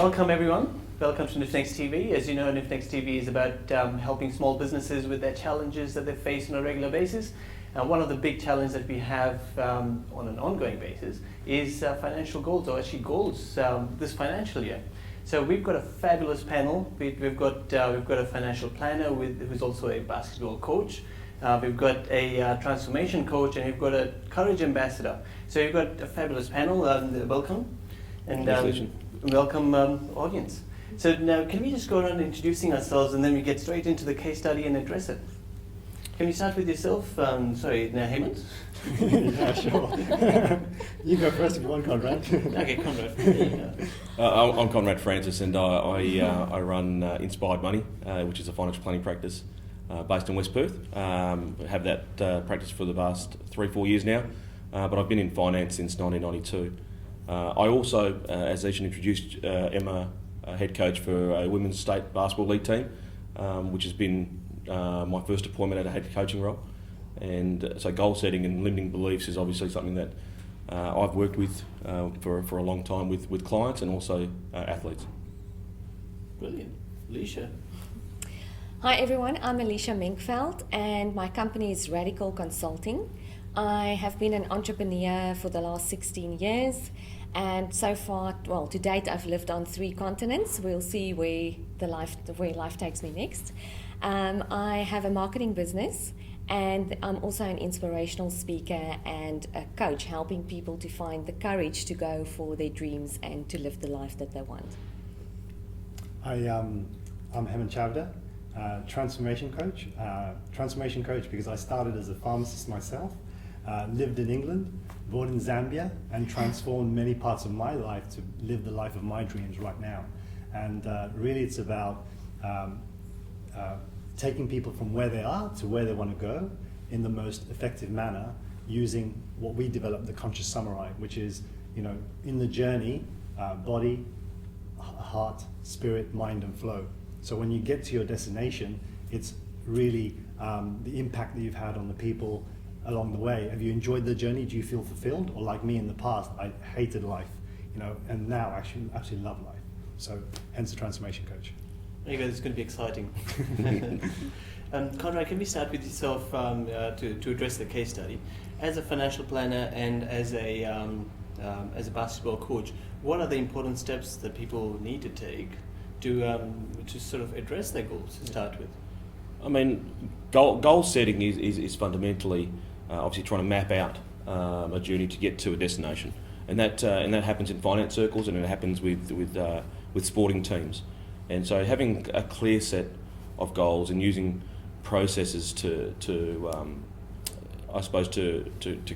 Welcome everyone. Welcome to NifnexTV. As you know, NifnexTV is about helping small businesses with their challenges that they face on a regular basis. One of the big challenges that we have on an ongoing basis is financial goals, or actually goals this financial year. So we've got a fabulous panel. We've got a financial planner who's also a basketball coach. We've got a transformation coach, and we've got a courage ambassador. So you've got a fabulous panel. Welcome. And welcome audience. So now can we just go around introducing ourselves, and then we get straight into the case study and address it. Can we start with yourself? Sorry, now Hament? Yeah, sure. You go first if you want, Conrad. Okay, Conrad. There you go. I'm Conrad Francis, and I run Inspired Money, which is a financial planning practice based in West Perth. Have that practice for the past 3-4 years now, but I've been in finance since 1992. I also, as Alicia introduced, am a head coach for a women's state basketball league team, which has been my first appointment at a head coaching role. And so goal setting and limiting beliefs is obviously something that I've worked with for a long time with clients and also athletes. Brilliant. Alicia. Hi everyone, I'm Alicia Menkveld and my company is Radical Consulting. I have been an entrepreneur for the last 16 years, and so far, well, to date I've lived on 3 continents. We'll see where life takes me next. I have a marketing business, and I'm also an inspirational speaker and a coach, helping people to find the courage to go for their dreams and to live the life that they want. I'm Hament Chvda, transformation coach. Transformation coach because I started as a pharmacist myself, lived in England, born in Zambia, and transformed many parts of my life to live the life of my dreams right now. And really it's about taking people from where they are to where they want to go in the most effective manner, using what we developed, the conscious samurai, which is, in the journey, body, heart, spirit, mind, and flow. So when you get to your destination, it's really the impact that you've had on the people along the way. Have you enjoyed the journey? Do you feel fulfilled? Or like me in the past, I hated life, and now actually absolutely love life. So hence the transformation coach. There you go, this is going to be exciting. Conrad, can we start with yourself to address the case study? As a financial planner and as a basketball coach, what are the important steps that people need to take to sort of address their goals to start with? I mean, goal setting is fundamentally obviously trying to map out a journey to get to a destination, and that happens in finance circles, and it happens with sporting teams. And so having a clear set of goals and using processes to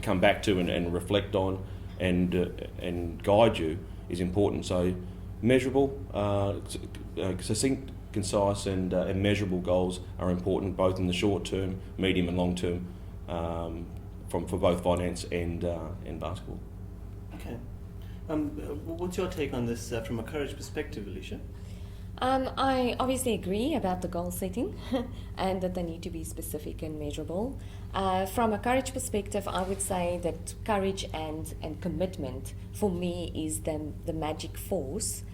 come back to and reflect on and guide you is important. So measurable, succinct, concise and measurable goals are important, both in the short term, medium and long term, for both finance and basketball. Okay. What's your take on this from a courage perspective, Alicia? I obviously agree about the goal setting and that they need to be specific and measurable. From a courage perspective, I would say that courage and commitment for me is the magic force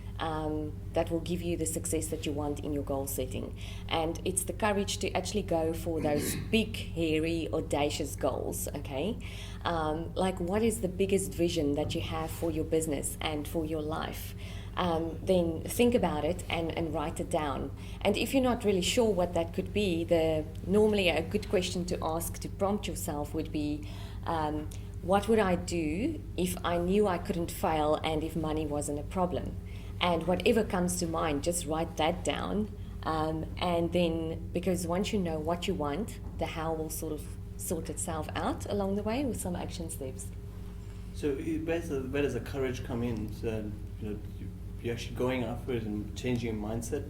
that will give you the success that you want in your goal setting. And it's the courage to actually go for those big, hairy, audacious goals, okay? Like, what is the biggest vision that you have for your business and for your life? Then think about it and write it down. And if you're not really sure what that could be, normally a good question to ask to prompt yourself would be, what would I do if I knew I couldn't fail and if money wasn't a problem? And whatever comes to mind, just write that down. And then, because once you know what you want, the how will sort of sort itself out along the way with some action steps. So where does the courage come in? So, you're actually going after it and changing your mindset?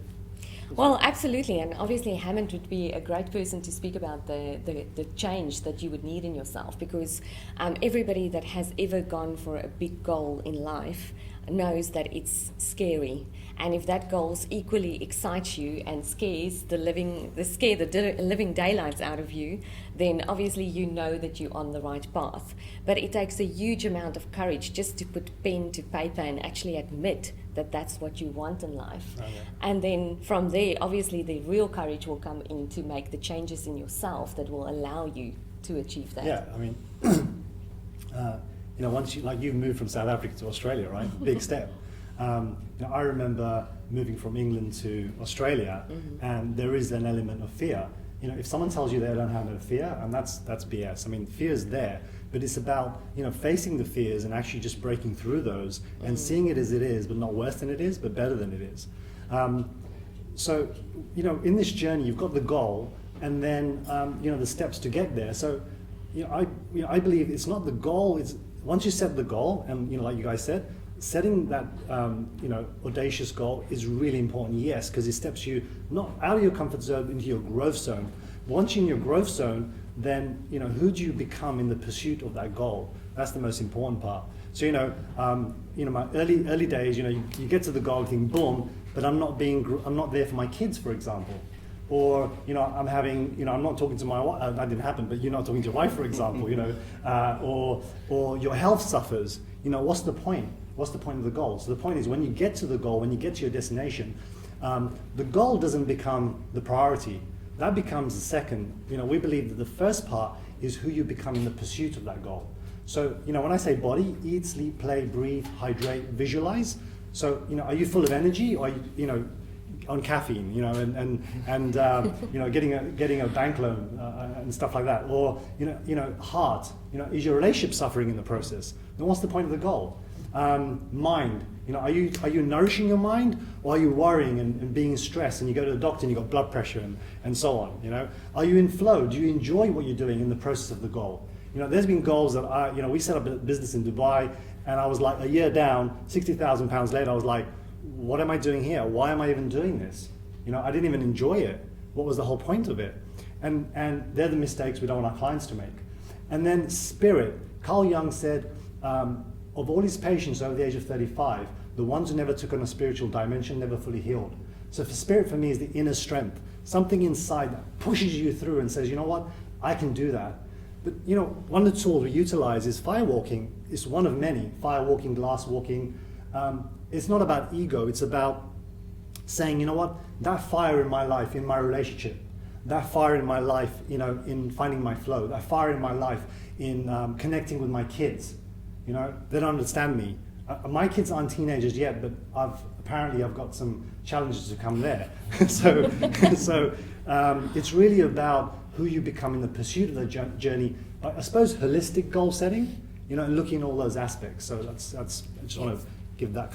Well, absolutely, and obviously Hament would be a great person to speak about the change that you would need in yourself, because everybody that has ever gone for a big goal in life knows that it's scary. And if that goal equally excites you and scares the living daylights out of you, then obviously you know that you're on the right path. But it takes a huge amount of courage just to put pen to paper and actually admit that that's what you want in life. Oh, yeah. And then from there, obviously the real courage will come in to make the changes in yourself that will allow you to achieve that. Yeah, I mean, once you've moved from South Africa to Australia, right? Big step. I remember moving from England to Australia, and there is an element of fear. If someone tells you they don't have no fear, and that's BS. I mean, fear is there, but it's about facing the fears and actually just breaking through those and seeing it as it is, but not worse than it is, but better than it is. So in this journey, you've got the goal, and then the steps to get there. So I believe it's not the goal. It's once you set the goal, and like you guys said, setting that audacious goal is really important, yes, because it steps you not out of your comfort zone into your growth zone. Once you're in your growth zone, then who do you become in the pursuit of that goal? That's the most important part. So my early days, you get to the goal, you think boom, but I'm not there for my kids, for example. Or I'm not talking to my wife. That didn't happen, but you're not talking to your wife, for example. Or your health suffers. What's the point? What's the point of the goal? So the point is, when you get to the goal, when you get to your destination, the goal doesn't become the priority. That becomes the second. We believe that the first part is who you become in the pursuit of that goal. So when I say body, eat, sleep, play, breathe, hydrate, visualize. So are you full of energy, or are you on caffeine, and getting a bank loan and stuff like that, or heart, is your relationship suffering in the process? Then what's the point of the goal? Mind, are you nourishing your mind, or are you worrying and being stressed, and you go to the doctor and you got blood pressure and so on? Are you in flow? Do you enjoy what you're doing in the process of the goal? There's been goals that we set up a business in Dubai, and I was like a year down, 60,000 pounds later, I was like, what am I doing here? Why am I even doing this? I didn't even enjoy it. What was the whole point of it? And they're the mistakes we don't want our clients to make. And then spirit. Carl Jung said, of all his patients over the age of 35, the ones who never took on a spiritual dimension never fully healed. So for spirit, for me, is the inner strength. Something inside that pushes you through and says, you know what, I can do that. But one of the tools we utilize is firewalking. It's one of many. Firewalking, glass walking. It's not about ego, it's about saying, you know what, that fire in my life, in my relationship, that fire in my life, in finding my flow, that fire in my life, in connecting with my kids, they don't understand me. My kids aren't teenagers yet, but I've got some challenges to come there. so it's really about who you become in the pursuit of the journey. I suppose holistic goal setting, and looking at all those aspects. So that's I just want to give that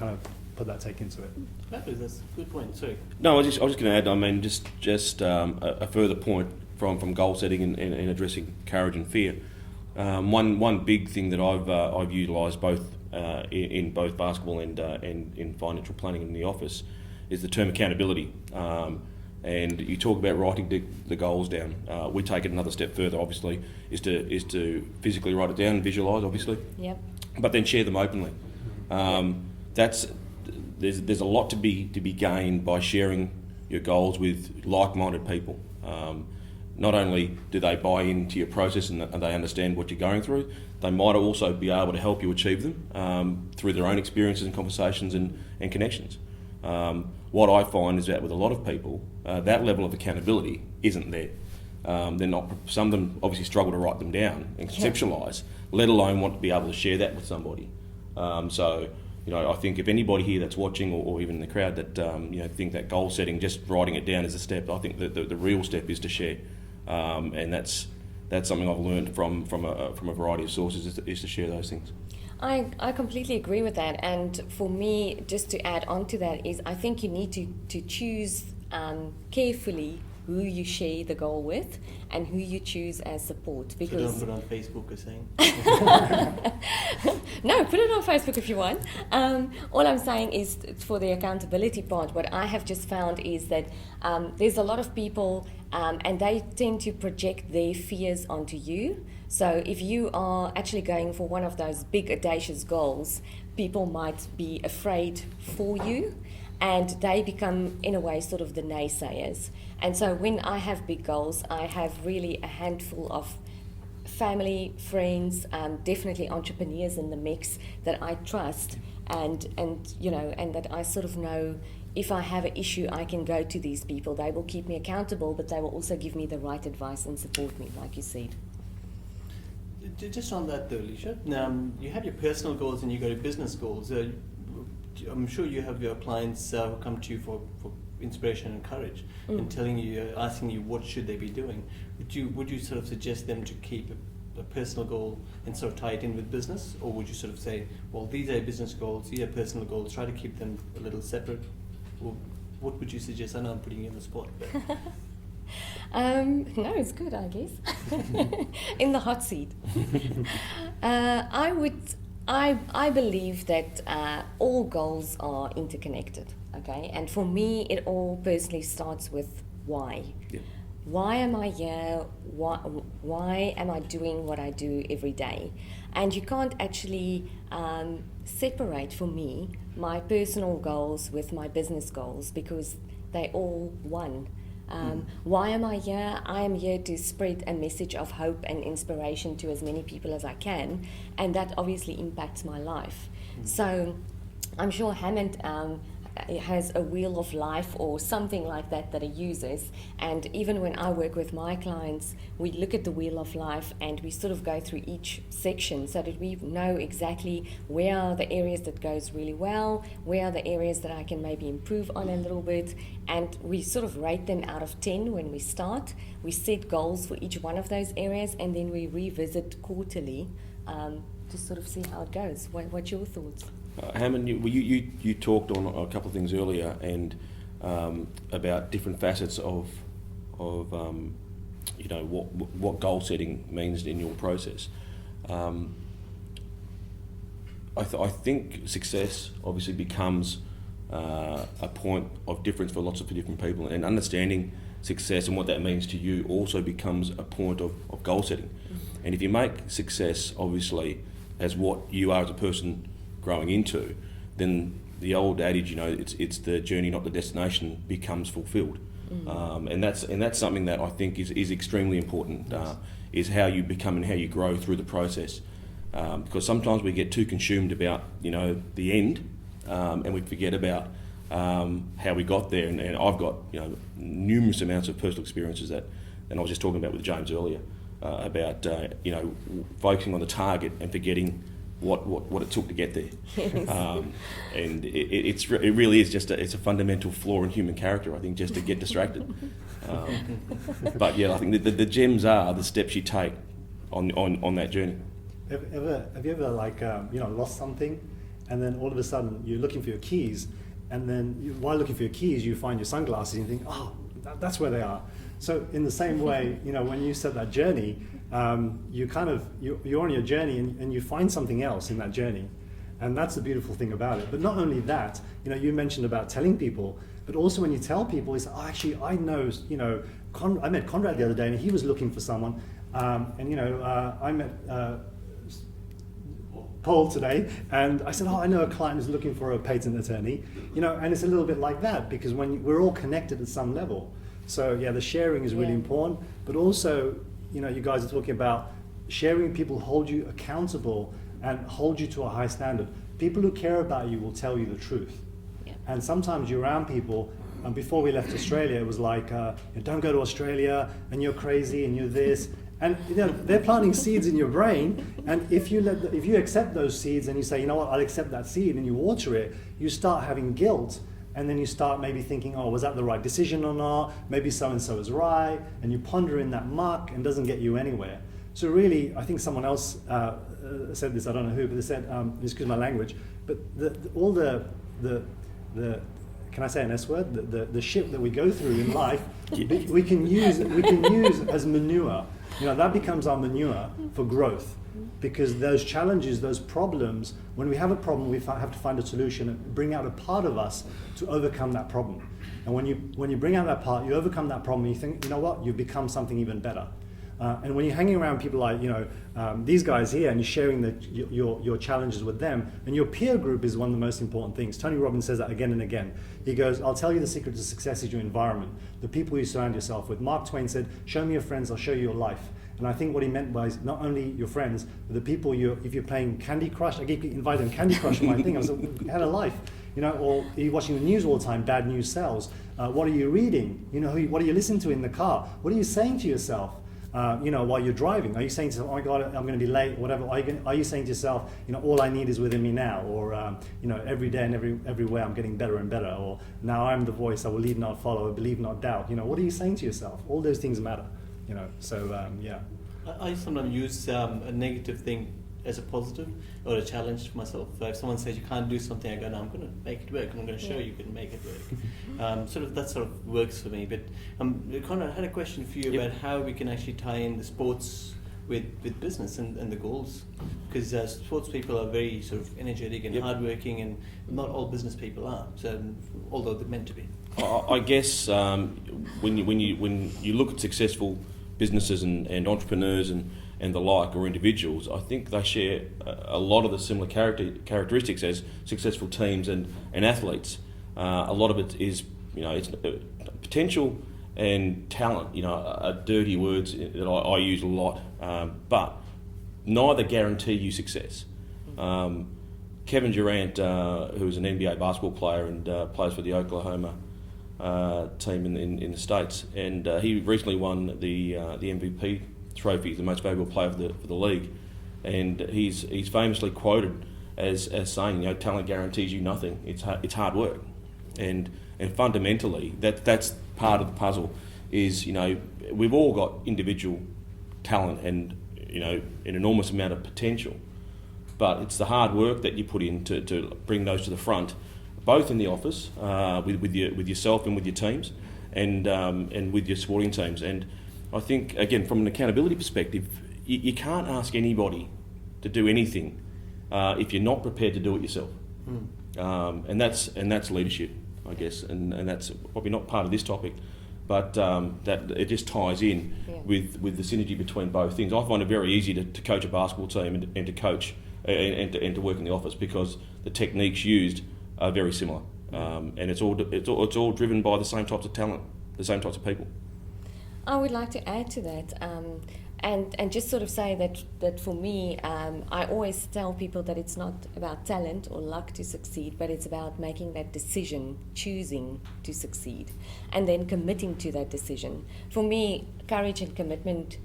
put that take into it. That's a good point. Sorry. No, I was just going to add. I mean, just a further point from goal setting and addressing courage and fear. One big thing that I've utilised both in both basketball and in financial planning in the office is the term accountability. And you talk about writing the goals down. We take it another step further. Obviously, is to physically write it down and visualise. Obviously. Yep. But then share them openly. There's a lot to be gained by sharing your goals with like-minded people. Not only do they buy into your process and they understand what you're going through, they might also be able to help you achieve them through their own experiences and conversations and connections. What I find is that with a lot of people, that level of accountability isn't there. They're not. Some of them obviously struggle to write them down and conceptualise, let alone want to be able to share that with somebody. So, I think if anybody here that's watching, or even in the crowd that think that goal setting, just writing it down is a step. I think that the real step is to share, and that's something I've learned from a variety of sources is to share those things. I completely agree with that, and for me, just to add on to that, is I think you need to choose carefully who you share the goal with and who you choose as support. So Because don't put it on Facebook or saying. no, put it on Facebook if you want. All I'm saying is for the accountability part, what I have just found is that there's a lot of people and they tend to project their fears onto you. So if you are actually going for one of those big audacious goals, people might be afraid for you and they become, in a way, sort of the naysayers. And so when I have big goals, I have really a handful of family, friends, definitely entrepreneurs in the mix that I trust and that I sort of know if I have an issue, I can go to these people. They will keep me accountable, but they will also give me the right advice and support me, like you said. Just on that though, Alicia, you have your personal goals and you got your business goals. I'm sure you have your clients who come to you for inspiration and courage and telling you, asking you what should they be doing. Would you sort of suggest them to keep a personal goal and sort of tie it in with business, or would you sort of say, well, these are business goals, these are personal goals, try to keep them a little separate? Or what would you suggest? I know I'm putting you on the spot, but no, it's good, I guess. In the hot seat. I believe that all goals are interconnected, okay? And for me, it all personally starts with why. Yeah. Why am I here? Why am I doing what I do every day? And you can't actually separate, for me, my personal goals with my business goals because they all one. Why am I here? I am here to spread a message of hope and inspiration to as many people as I can, and that obviously impacts my life. So I'm sure Hament has a wheel of life or something like that that he uses, and even when I work with my clients, we look at the wheel of life and we sort of go through each section so that we know exactly where are the areas that goes really well, where are the areas that I can maybe improve on a little bit, and we sort of rate them out of 10 when we start. We set goals for each one of those areas and then we revisit quarterly to sort of see how it goes. What's your thoughts? Hament, you talked on a couple of things earlier and about different facets of what goal setting means in your process. I think success obviously becomes a point of difference for lots of different people, and understanding success and what that means to you also becomes a point of goal setting. And if you make success obviously as what you are as a person growing into, then the old adage, it's the journey, not the destination, becomes fulfilled. And that's something that I think is extremely important. Is how you become and how you grow through the process. Because sometimes we get too consumed about the end, and we forget about how we got there. And I've got numerous amounts of personal experiences that, and I was just talking about with James earlier about focusing on the target and forgetting what it took to get there. Yes. And it really is just it's a fundamental flaw in human character, I think, just to get distracted. But yeah, I think the gems are the steps you take on that journey. Have you ever lost something, and then all of a sudden you're looking for your keys, and then while looking for your keys you find your sunglasses and you think, oh, that's where they are. So in the same way, when you set that journey, you're on your journey and you find something else in that journey, and that's the beautiful thing about it. But not only that, you mentioned about telling people, but also when you tell people, it's actually I know, I met Conrad the other day and he was looking for someone, I met Paul today, and I said, I know a client who's looking for a patent attorney, and it's a little bit like that, because when we're all connected at some level. So yeah, the sharing is really important, but also, you guys are talking about sharing. People hold you accountable and hold you to a high standard. People who care about you will tell you the truth. Yeah. And sometimes you're around people, and before we left Australia, it was like, don't go to Australia, and you're crazy, and you're this. And they're planting seeds in your brain, and if you accept those seeds and you say, I'll accept that seed, and you water it, you start having guilt. And then you start maybe thinking, was that the right decision or not? Maybe so-and-so is right. And you ponder in that muck and doesn't get you anywhere. So really, I think someone else said this, I don't know who, but they said, excuse my language, but all the can I say an S word? The shit that we go through in life, we can use as manure. That becomes our manure for growth, because those challenges, those problems, when we have a problem, we have to find a solution and bring out a part of us to overcome that problem. And when you bring out that part, you overcome that problem, and you think, you know what, you've become something even better. And when you're hanging around people like these guys here, and you're sharing your challenges with them, and your peer group is one of the most important things. Tony Robbins says that again and again. He goes, I'll tell you the secret to success is your environment, the people you surround yourself with. Mark Twain said, show me your friends, I'll show you your life. And I think what he meant by is not only your friends, but the people if you're playing Candy Crush, I get invited on Candy Crush on my thing. I was like, had a life, or are you watching the news all the time? Bad news sells. What are you reading? What are you listening to in the car? What are you saying to yourself? While you're driving? Are you saying to yourself, oh my God, I'm going to be late, or whatever? Are you saying to yourself, all I need is within me now, or every day and everywhere I'm getting better and better, or now I'm the voice, I will lead not follow, believe not doubt. What are you saying to yourself? All those things matter. Yeah. I sometimes use a negative thing as a positive or a challenge for myself. If someone says you can't do something, I go, no, I'm going to make it work, and I'm going to show you can make it work. That sort of works for me. But Conrad, I had a question for you about how we can actually tie in the sports with business and the goals, because sports people are very sort of energetic and hardworking, and not all business people are. So although they're meant to be. I guess when you look at successful businesses and entrepreneurs and the like, or individuals, I think they share a lot of the similar characteristics as successful teams and athletes. A lot of it is, it's potential and talent, are dirty words that I use a lot, but neither guarantee you success. Kevin Durant, who is an NBA basketball player and plays for the Oklahoma team in the States, and he recently won the MVP trophy, the most valuable player for the league, and he's famously quoted as saying, talent guarantees you nothing. It's hard work, and fundamentally that's part of the puzzle. Is we've all got individual talent and an enormous amount of potential, but it's the hard work that you put in to bring those to the front, both in the office with yourself and with your teams, and with your sporting teams. And I think, again, from an accountability perspective, you can't ask anybody to do anything if you're not prepared to do it yourself. And that's leadership, I guess, and that's probably not part of this topic, but that it just ties in with the synergy between both things. I find it very easy to coach a basketball team and to coach and to work in the office, because the techniques used are very similar, and it's all driven by the same types of talent, the same types of people. I would like to add to that, and just sort of say that for me, I always tell people that it's not about talent or luck to succeed, but it's about making that decision, choosing to succeed, and then committing to that decision. For me, courage and commitment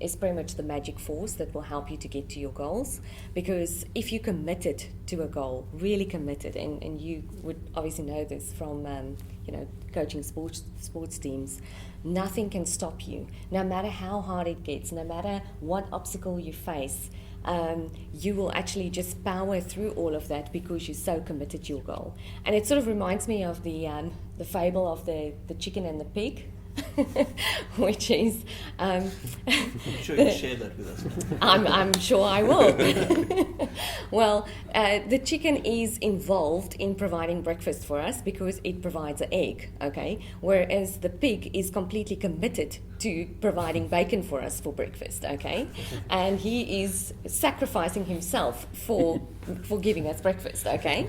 is pretty much the magic force that will help you to get to your goals. Because if you committed to a goal, really committed, and you would obviously know this from coaching sports teams, nothing can stop you. No matter how hard it gets, no matter what obstacle you face, you will actually just power through all of that because you're so committed to your goal. And it sort of reminds me of the fable of the chicken and the pig. Which is I'm sure you can share that with us. I'm sure I will. Well, the chicken is involved in providing breakfast for us because it provides an egg, okay? Whereas the pig is completely committed to providing bacon for us for breakfast, okay? And he is sacrificing himself for giving us breakfast, okay?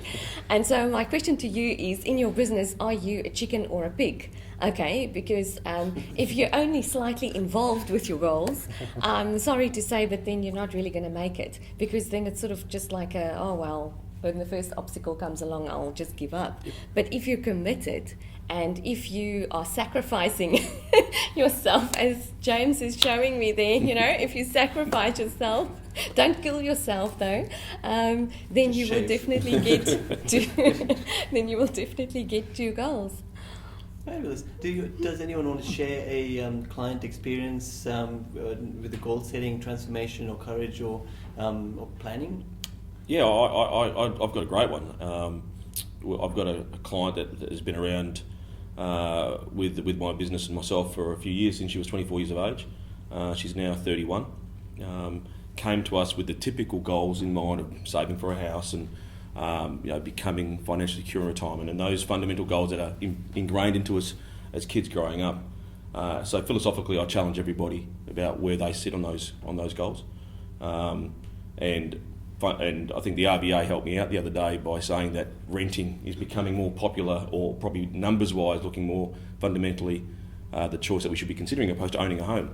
And so my question to you is, in your business, are you a chicken or a pig? Okay, because if you're only slightly involved with your goals, I'm sorry to say, but then you're not really going to make it, because then it's sort of just like when the first obstacle comes along, I'll just give up. But if you're committed, and if you are sacrificing yourself, as James is showing me there, if you sacrifice yourself, don't kill yourself though, then you will definitely get to your goals. Fabulous. Does anyone want to share a client experience with the goal setting, transformation, or courage, or planning? Yeah, I've got a great one. I've got a client that has been around with my business and myself for a few years, since she was 24 years of age. She's now 31. Came to us with the typical goals in mind of saving for a house and becoming financially secure in retirement, and those fundamental goals that are ingrained into us as kids growing up. So philosophically, I challenge everybody about where they sit on those goals, and I think the RBA helped me out the other day by saying that renting is becoming more popular, or probably numbers-wise looking more fundamentally the choice that we should be considering opposed to owning a home,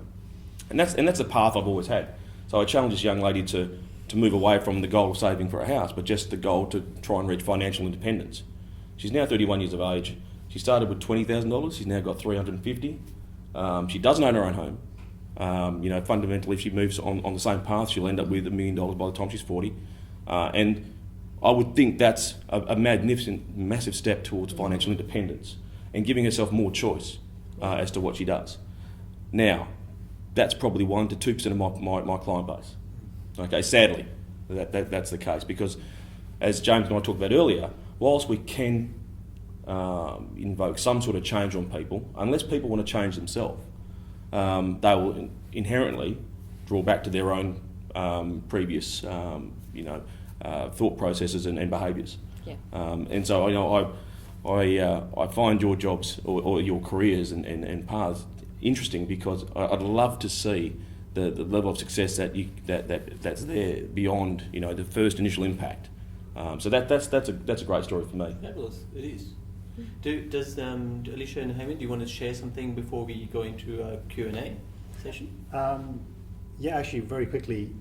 and that's the path I've always had. So I challenge this young lady to move away from the goal of saving for a house, but just the goal to try and reach financial independence. She's now 31 years of age. She started with $20,000. She's now got $350,000. She doesn't own her own home. Fundamentally, if she moves on the same path, she'll end up with $1 million by the time she's 40. And I would think that's a magnificent, massive step towards financial independence and giving herself more choice as to what she does. Now, that's probably 1 to 2% of my client base. Okay, sadly, that's the case, because as James and I talked about earlier, whilst we can invoke some sort of change on people, unless people want to change themselves, they will inherently draw back to their own previous, thought processes and behaviours. Yeah. And so, I find your jobs or your careers and paths interesting, because I'd love to see the level of success that's there beyond the first initial impact. So that's a great story for me. Fabulous, it is. Does Alicia and Hament, do you want to share something before we go into a Q&A session? Yeah, actually, very quickly.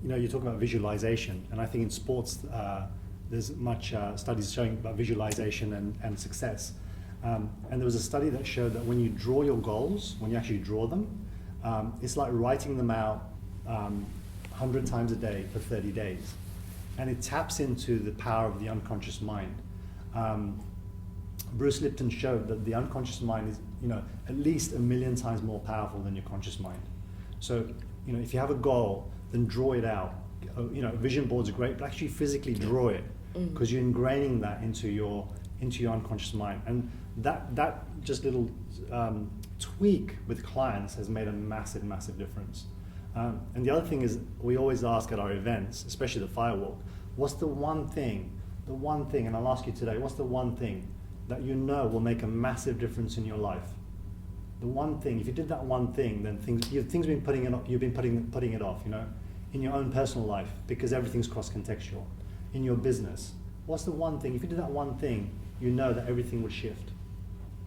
You talk about visualization, and I think in sports there's much studies showing about visualization and success. And there was a study that showed that when you draw your goals, when you actually draw them, it's like writing them out 100 times a day for 30 days. And it taps into the power of the unconscious mind. Bruce Lipton showed that the unconscious mind is, at least 1 million times more powerful than your conscious mind. So, if you have a goal, then draw it out. Vision boards are great, but actually physically draw it, because you're ingraining that into your unconscious mind. And that just little tweak with clients has made a massive, massive difference. And the other thing is, we always ask at our events, especially the firewalk, what's the one thing, and I'll ask you today, what's the one thing that will make a massive difference in your life? The one thing, if you did that one thing, then you've been putting it off, in your own personal life, because everything's cross-contextual. In your business, what's the one thing, if you did that one thing, that everything would shift.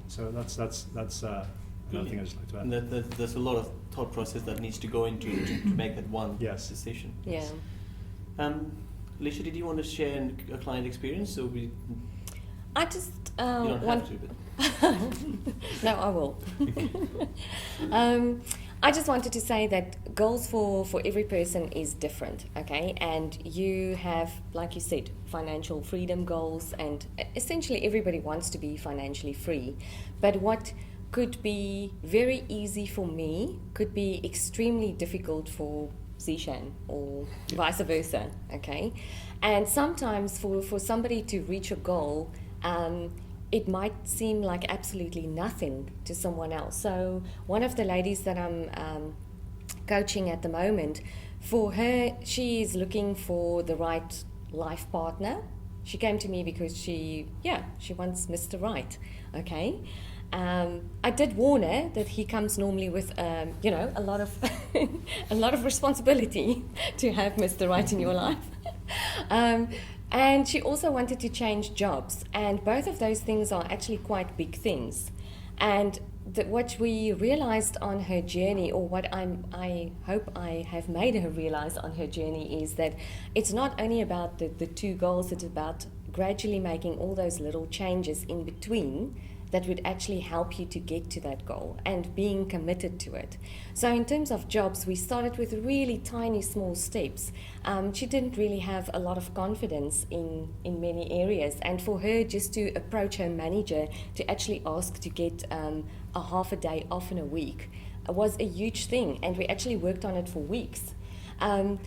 So that's another thing I'd just like to add. And there's a lot of thought process that needs to go into to make that one decision. Yeah. Alicia, did you want to share a client experience? I just you don't have to, but no, I will. I just wanted to say that goals for every person is different, okay? And you have, like you said, financial freedom goals, and essentially everybody wants to be financially free. But what could be very easy for me could be extremely difficult for Zishan, or vice versa, okay? And sometimes for somebody to reach a goal, it might seem like absolutely nothing to someone else. So one of the ladies that I'm coaching at the moment, for her, she is looking for the right life partner. She came to me because she wants Mr. Right, okay? I did warn her that he comes normally with, a lot of a lot of responsibility to have Mr. Right in your life. And she also wanted to change jobs, and both of those things are actually quite big things. And what we realized on her journey, or what I hope I have made her realize on her journey, is that it's not only about the two goals, it's about gradually making all those little changes in between that would actually help you to get to that goal, and being committed to it. So in terms of jobs, we started with really tiny, small steps. She didn't really have a lot of confidence in many areas, and for her just to approach her manager to actually ask to get a half a day off in a week was a huge thing, and we actually worked on it for weeks. And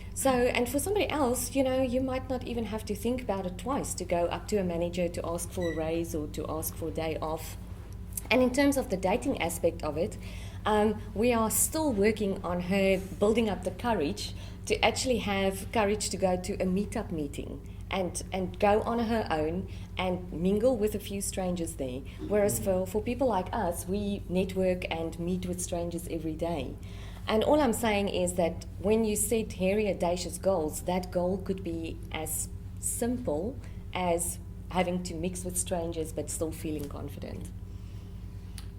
for somebody else, you might not even have to think about it twice to go up to a manager to ask for a raise or to ask for a day off. And in terms of the dating aspect of it, we are still working on her building up the courage to actually have courage to go to a meetup meeting and go on her own and mingle with a few strangers there. Whereas for people like us, we network and meet with strangers every day. And all I'm saying is that when you set hairy, audacious goals, that goal could be as simple as having to mix with strangers but still feeling confident.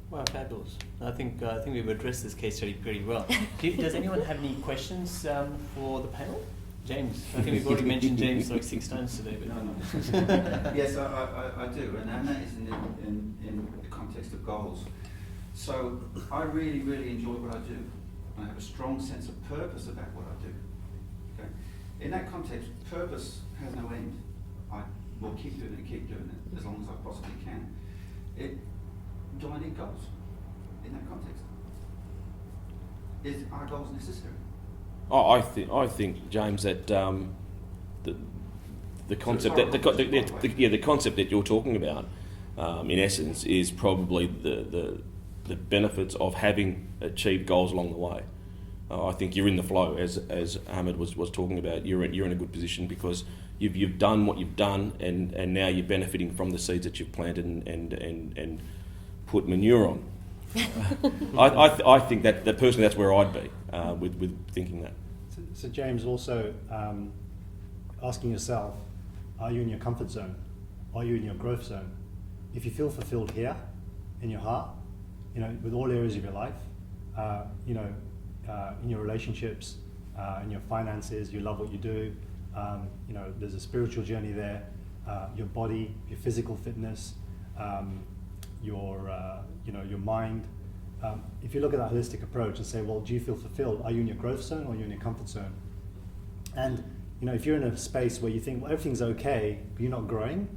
Wow, fabulous. I think we've addressed this case study pretty well. Does anyone have any questions for the panel? James, I think we've already mentioned James like 6 times today. But No. Yes, I do, and that is in the context of goals. So I really, really enjoy what I do. I have a strong sense of purpose about what I do. Okay? In that context, purpose has no end. I will keep doing it as long as I possibly can. Do I need goals in that context? Are goals necessary? I think, James, that the concept the concept that you're talking about, in essence, is probably the benefits of having achieved goals along the way. I think you're in the flow, as Hament was talking about. You're in a good position because you've done what you've done, and now you're benefiting from the seeds that you've planted and put manure on. I think that personally that's where I'd be with thinking that. So James, also asking yourself, are you in your comfort zone? Are you in your growth zone? If you feel fulfilled here, in your heart, with all areas of your life, in your relationships, in your finances, you love what you do, there's a spiritual journey there, your body, your physical fitness, your mind. If you look at that holistic approach and say, well, do you feel fulfilled? Are you in your growth zone or are you in your comfort zone? And if you're in a space where you think, well, everything's okay, but you're not growing,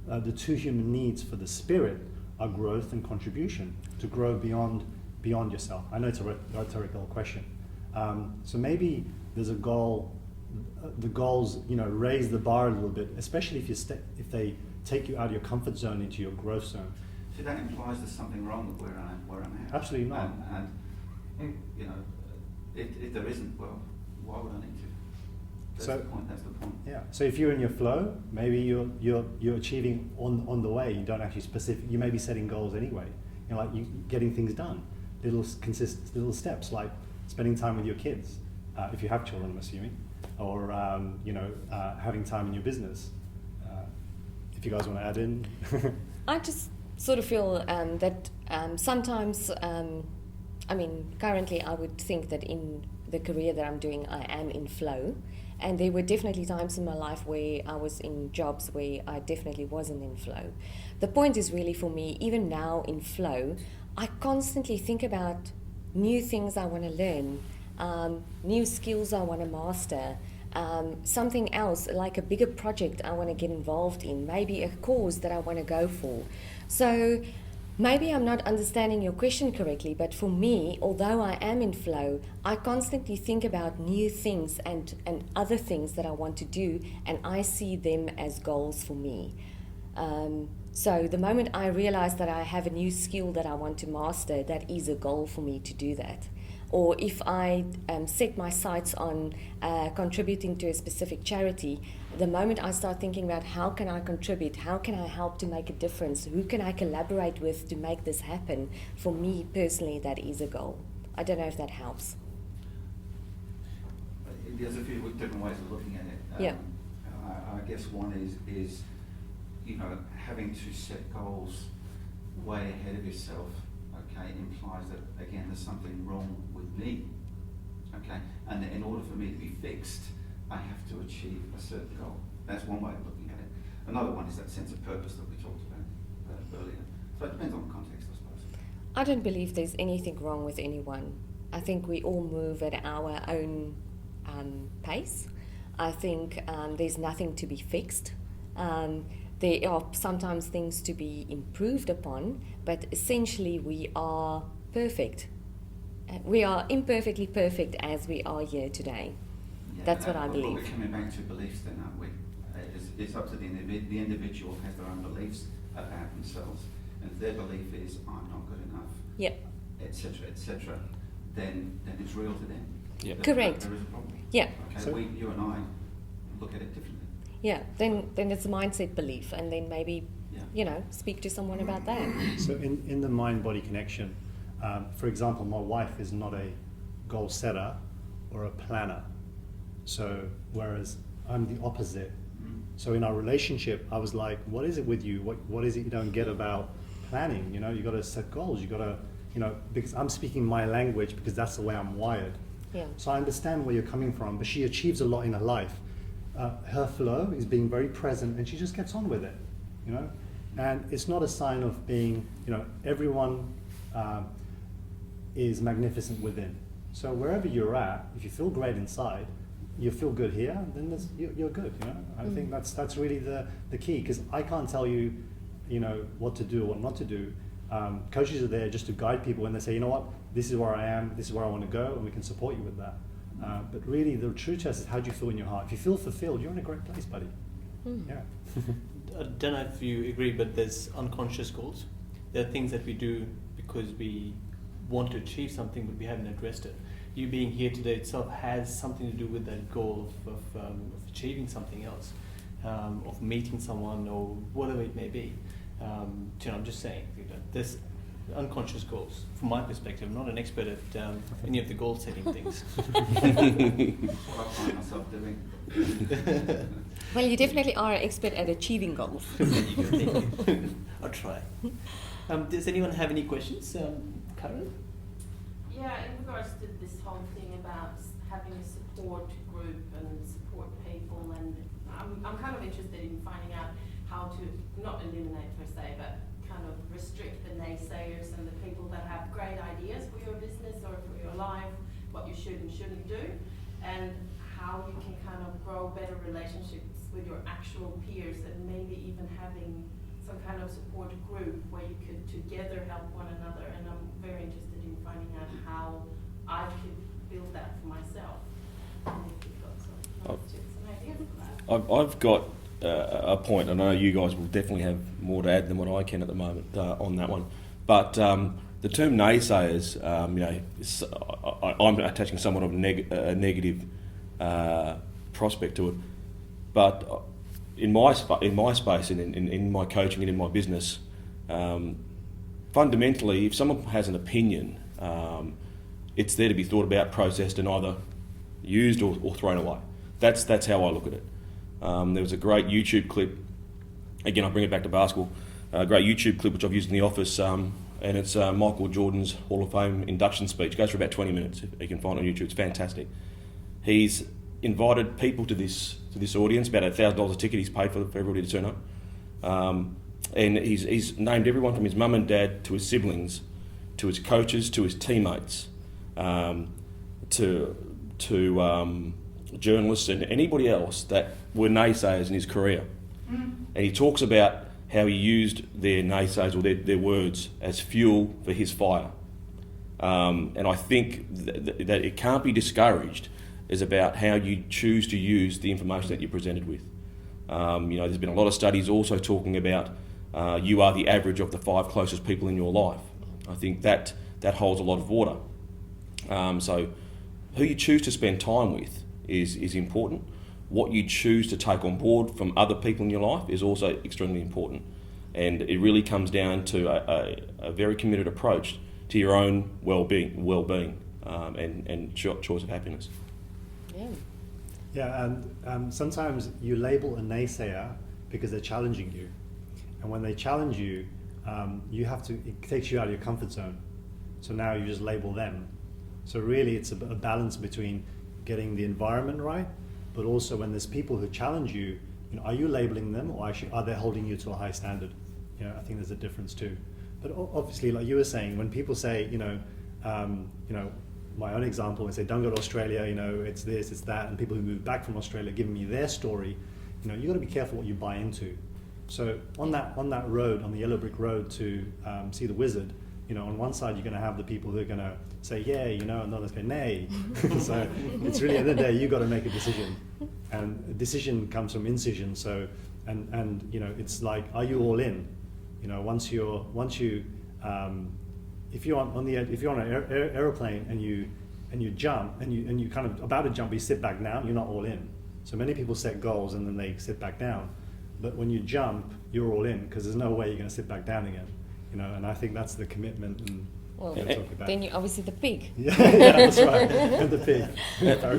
the two human needs for the spirit are growth and contribution, to grow beyond yourself. I know it's a rhetorical question. So maybe there's a goal, the goals, raise the bar a little bit, especially if they take you out of your comfort zone into your growth zone. So that implies there's something wrong with where I'm at. Absolutely not. And if there isn't, well, why would I need to? That's the point. Yeah. So if you're in your flow, maybe you're achieving on the way. You don't actually you may be setting goals anyway. Like you getting things done, little steps, like spending time with your kids, if you have children, I'm assuming, or having time in your business. If you guys want to add in. I just sort of feel that sometimes, currently I would think that in the career that I'm doing, I am in flow. And there were definitely times in my life where I was in jobs where I definitely wasn't in flow. The point is really for me, even now in flow, I constantly think about new things I want to learn, new skills I want to master, something else, like a bigger project I want to get involved in, maybe a cause that I want to go for. So maybe I'm not understanding your question correctly, but for me, although I am in flow, I constantly think about new things and other things that I want to do, and I see them as goals for me. So the moment I realize that I have a new skill that I want to master, that is a goal for me to do that. Or if I set my sights on contributing to a specific charity, the moment I start thinking about how can I contribute, how can I help to make a difference, who can I collaborate with to make this happen, for me personally, that is a goal. I don't know if that helps. There's a few different ways of looking at it. Yeah. I guess one is having to set goals way ahead of yourself. Okay, implies that, again, there's something wrong with me, okay? And in order for me to be fixed, I have to achieve a certain goal. That's one way of looking at it. Another one is that sense of purpose that we talked about earlier. So it depends on the context, I suppose. I don't believe there's anything wrong with anyone. I think we all move at our own pace. I think there's nothing to be fixed. There are sometimes things to be improved upon, but essentially we are perfect. We are imperfectly perfect as we are here today. That's what I But believe. we're coming back to beliefs then, aren't we? It's up to the individual has their own beliefs about themselves. And if their belief is, I'm not good enough, Yep. etc., then it's real to them. Yeah. Correct. There is a problem. Yeah. Okay, So- you and I look at it differently. Yeah. Then it's a mindset belief, and then maybe Yeah. speak to someone about that. So in the mind-body connection, for example, my wife is not a goal setter or a planner. So whereas I'm the opposite. So in our relationship, I was like, what is it with you? What is it you don't get about planning? You got to set goals. You got to, because I'm speaking my language because that's the way I'm wired. Yeah. So I understand where you're coming from, but she achieves a lot in her life. Her flow is being very present, and she just gets on with it, And it's not a sign of being, everyone is magnificent within. So wherever you're at, if you feel great inside, you feel good here, then you're good. I think that's really the key, because I can't tell you, what to do or what not to do. Coaches are there just to guide people when they say, you know what, this is where I am, this is where I want to go, and we can support you with that. But really, the true test is how do you feel in your heart. If you feel fulfilled, you're in a great place, buddy. Yeah. I don't know if you agree, but there's unconscious goals. There are things that we do because we want to achieve something, but we haven't addressed it. You being here today itself has something to do with that goal of achieving something else, of meeting someone or whatever it may be. I'm just saying, there's unconscious goals. From my perspective, I'm not an expert at any of the goal setting things. That's what I find myself doing. Well, you definitely are an expert at achieving goals. Thank you. I'll try. Does anyone have any questions? Karen? Yeah, in regards to this whole thing about having a support group and support people, and I'm kind of interested in finding out how to not eliminate per se, but kind of restrict the naysayers and the people that have great ideas for your business or for your life, what you should and shouldn't do, and how you can kind of grow better relationships with your actual peers, and maybe even having some kind of support group where you could together help one another. And I'm very interested in finding out how I could build that for myself. And if you've got some tips and ideas for that. I've got a point. I know you guys will definitely have more to add than what I can at the moment on that one. But the term naysayers, I'm attaching somewhat of a negative prospect to it. But in my space and in my coaching and in my business, fundamentally, if someone has an opinion, it's there to be thought about, processed, and either used or thrown away. That's how I look at it. There was a great YouTube clip. Again, I'll bring it back to basketball. A great YouTube clip which I've used in the office, and it's Michael Jordan's Hall of Fame induction speech. It goes for about 20 minutes. If you can find it on YouTube, it's fantastic. He's invited people to this audience, about $1,000 a ticket he's paid for everybody to turn up. And he's named everyone from his mum and dad to his siblings, to his coaches, to his teammates, to journalists and anybody else that were naysayers in his career. And he talks about how he used their naysayers or their words as fuel for his fire. And I think that it can't be discouraged is about how you choose to use the information that you're presented with. There's been a lot of studies also talking about you are the average of the 5 closest people in your life. I think that holds a lot of water. So who you choose to spend time with is important. What you choose to take on board from other people in your life is also extremely important. And it really comes down to a very committed approach to your own well-being and choice of happiness. Yeah. Yeah, and sometimes you label a naysayer because they're challenging you. And when they challenge you, it takes you out of your comfort zone. So now you just label them. So really it's a balance between getting the environment right, but also when there's people who challenge you, are you labeling them, or are they holding you to a high standard? I think there's a difference too. But obviously, like you were saying, when people say, my own example, when they say, don't go to Australia, it's this, it's that, and people who move back from Australia giving me their story, you got to be careful what you buy into. So on that road, on the yellow brick road to see the wizard, you know, on one side you're going to have the people who are going to say, yeah, you know, and others go, nay. So it's really, at the end of the day, you've got to make a decision. And a decision comes from incision. So, and you know, it's like, are you all in? You know, if you're on an aeroplane and you jump and you kind of about to jump, but you sit back down, you're not all in. So many people set goals and then they sit back down. But when you jump, you're all in, because there's no way you're going to sit back down again. You know, and I think that's the commitment. And Well, we're talking about. then you're obviously the pig. Yeah, that's right. And the pig.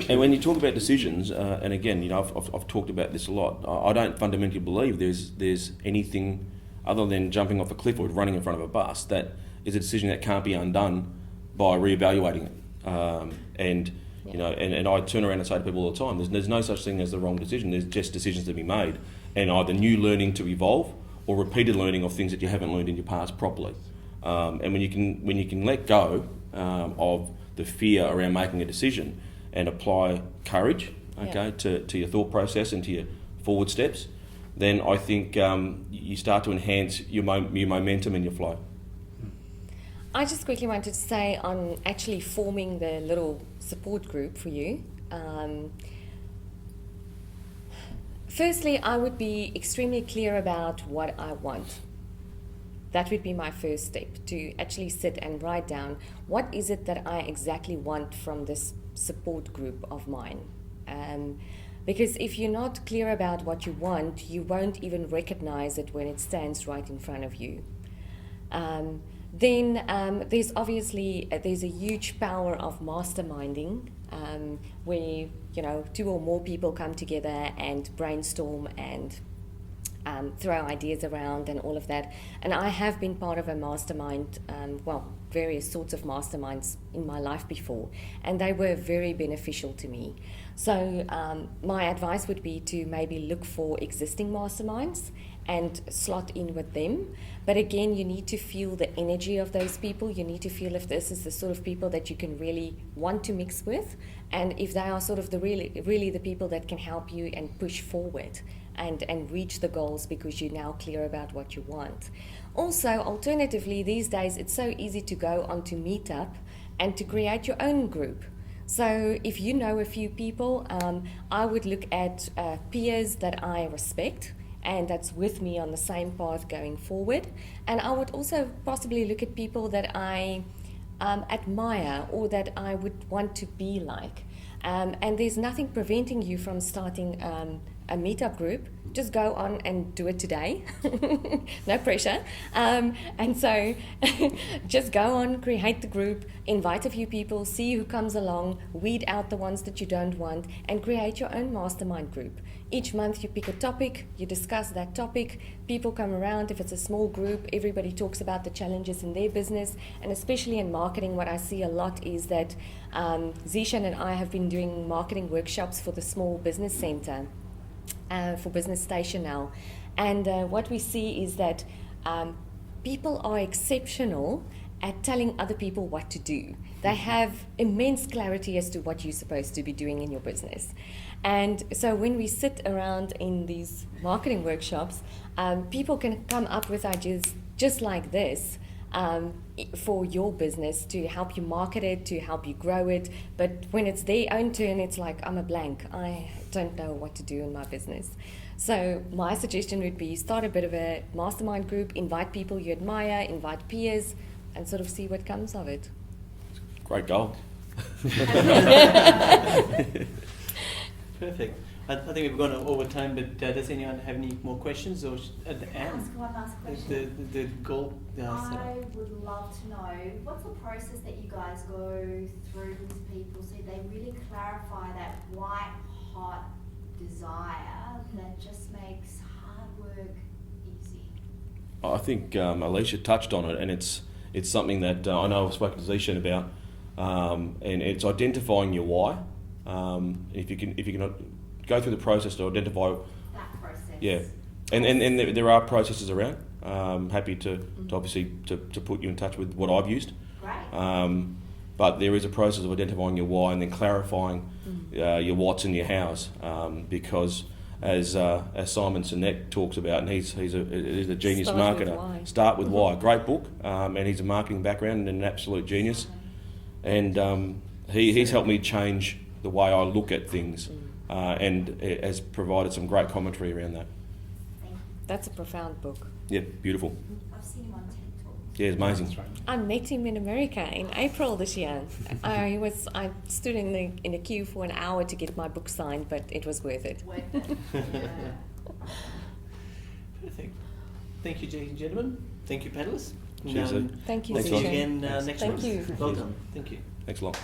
And when you talk about decisions, and again, you know, I've talked about this a lot. I don't fundamentally believe there's anything other than jumping off a cliff or running in front of a bus that is a decision that can't be undone by reevaluating it. You know, and I turn around and say to people all the time, there's no such thing as the wrong decision. There's just decisions to be made, and either new learning to evolve or repeated learning of things that you haven't learned in your past properly. And when you can let go of the fear around making a decision and apply courage, okay, to your thought process and to your forward steps, then I think you start to enhance your momentum and your flow. I just quickly wanted to say on actually forming the little support group for you. Firstly, I would be extremely clear about what I want. That would be my first step, to actually sit and write down what is it that I exactly want from this support group of mine. Because if you're not clear about what you want, you won't even recognize it when it stands right in front of you. Then there's a huge power of masterminding, where, you know, 2 or more people come together and brainstorm and throw ideas around and all of that. And I have been part of a mastermind, various sorts of masterminds in my life before, and they were very beneficial to me. So my advice would be to maybe look for existing masterminds and slot in with them. But again, you need to feel the energy of those people. You need to feel if this is the sort of people that you can really want to mix with, and if they are sort of the really the people that can help you and push forward and reach the goals, because you're now clear about what you want. Also, alternatively, these days it's so easy to go onto Meetup and to create your own group. So if you know a few people, I would look at peers that I respect and that's with me on the same path going forward. And I would also possibly look at people that I admire or that I would want to be like. And there's nothing preventing you from starting a meetup group. Just go on and do it today. No pressure. And so just go on, create the group, invite a few people, see who comes along, weed out the ones that you don't want, and create your own mastermind group. Each month you pick a topic, you discuss that topic, people come around. If it's a small group, everybody talks about the challenges in their business. And especially in marketing, what I see a lot is that Zishan and I have been doing marketing workshops for the Small Business Centre, for Business Station now. And what we see is that people are exceptional at telling other people what to do. They have immense clarity as to what you're supposed to be doing in your business. And so when we sit around in these marketing workshops, people can come up with ideas just like this for your business, to help you market it, to help you grow it. But when it's their own turn, it's like, I'm a blank. I don't know what to do in my business. So my suggestion would be start a bit of a mastermind group, invite people you admire, invite peers, and sort of see what comes of it. Great goal. Perfect. I think we've gone over time, but does anyone have any more questions? Or at the end? Ask one last question. The goal. I would love to know, what's the process that you guys go through with people so they really clarify that white hot desire that just makes hard work easy? I think Alicia touched on it, and it's something that I know I've spoken to Zishan about, and it's identifying your why. If you can go through the process to identify that process. Yeah, and there are processes around. Happy to obviously to put you in touch with what I've used. Great. But there is a process of identifying your why and then clarifying your what's and your hows, because as Simon Sinek talks about, and he's a genius Start with marketer. why. Start with why. Great book, and he's a marketing background and an absolute genius. And he's helped me change the way I look at things, and has provided some great commentary around that. Thank you. That's a profound book. Yeah, beautiful. I've seen him on TikTok. Yeah, it's amazing. That's right. I met him in America in April this year. I stood in the queue for an hour to get my book signed, but it was worth it. Worth it. Yeah. Perfect. Thank you, ladies and gentlemen. Thank you, panelists. Cheers, Ed. Thank you, We'll see you Thanks, again Thanks. next Thank month. you. Well done. Thank you. Thanks a lot.